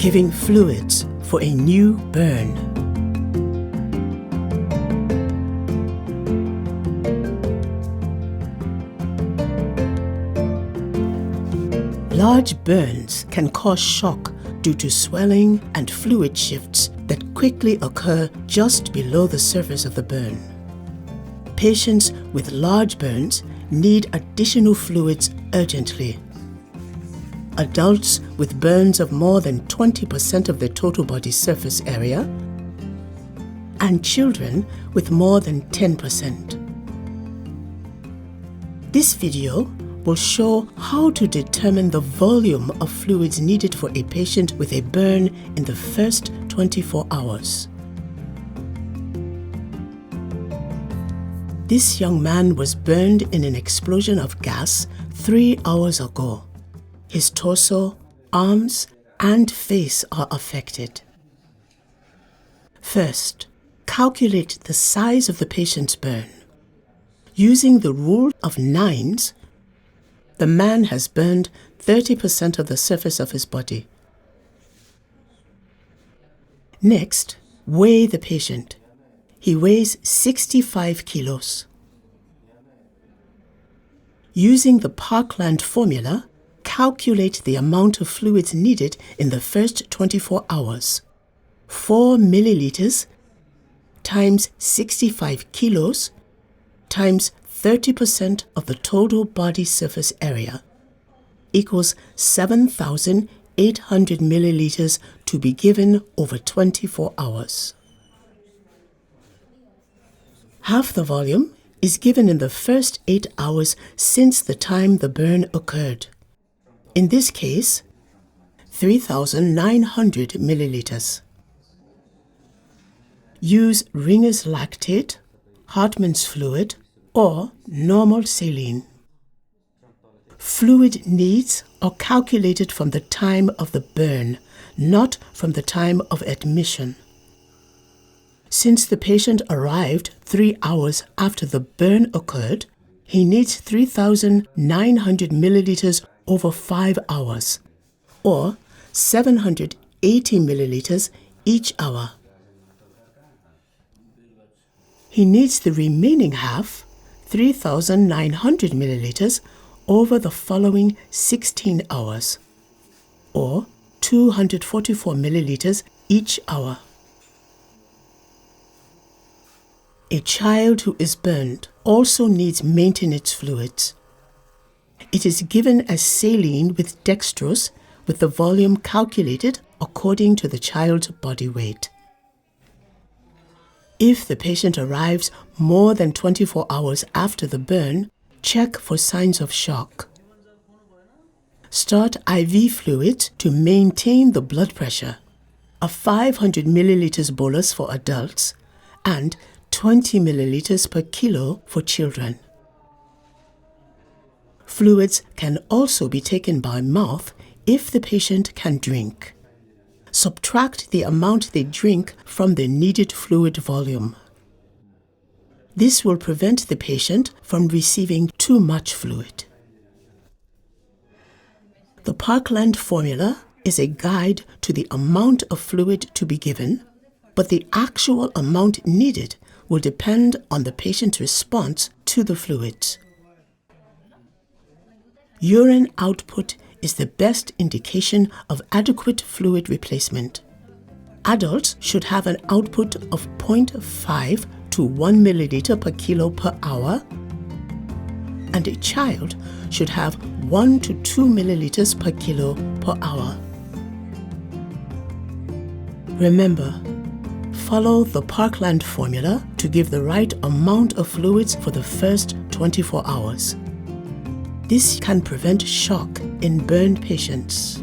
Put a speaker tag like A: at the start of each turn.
A: giving fluids for a new burn. Large burns can cause shock due to swelling and fluid shifts that quickly occur just below the surface of the burn. Patients with large burns need additional fluids urgently. Adults with burns of more than 20% of their total body surface area, and children with more than 10%. This video will show how to determine the volume of fluids needed for a patient with a burn in the first 24 hours. This young man was burned in an explosion of gas 3 hours ago. His torso, arms, and face are affected. First, calculate the size of the patient's burn. Using the rule of nines, the man has burned 30% of the surface of his body. Next, weigh the patient. He weighs 65 kilos. Using the Parkland formula, calculate the amount of fluids needed in the first 24 hours. 4 milliliters times 65 kilos times 30% of the total body surface area equals 7,800 milliliters to be given over 24 hours. Half the volume is given in the first 8 hours since the time the burn occurred. In this case, 3,900 milliliters. Use Ringer's lactate, Hartmann's fluid, or normal saline. Fluid needs are calculated from the time of the burn, not from the time of admission. Since the patient arrived 3 hours after the burn occurred, he needs 3,900 milliliters over 5 hours, or 780 milliliters each hour. He needs the remaining half, 3,900 milliliters, over the following 16 hours, or 244 milliliters each hour. A child who is burned also needs maintenance fluids. It is given as saline with dextrose, with the volume calculated according to the child's body weight. If the patient arrives more than 24 hours after the burn, check for signs of shock. Start IV fluids to maintain the blood pressure, a 500 milliliters bolus for adults, and 20 milliliters per kilo for children. Fluids can also be taken by mouth if the patient can drink. Subtract the amount they drink from the needed fluid volume. This will prevent the patient from receiving too much fluid. The Parkland formula is a guide to the amount of fluid to be given, but the actual amount needed will depend on the patient's response to the fluids. Urine output is the best indication of adequate fluid replacement. Adults should have an output of 0.5 to 1 milliliter per kilo per hour, and a child should have 1 to 2 milliliters per kilo per hour. Remember, follow the Parkland formula to give the right amount of fluids for the first 24 hours. This can prevent shock in burned patients.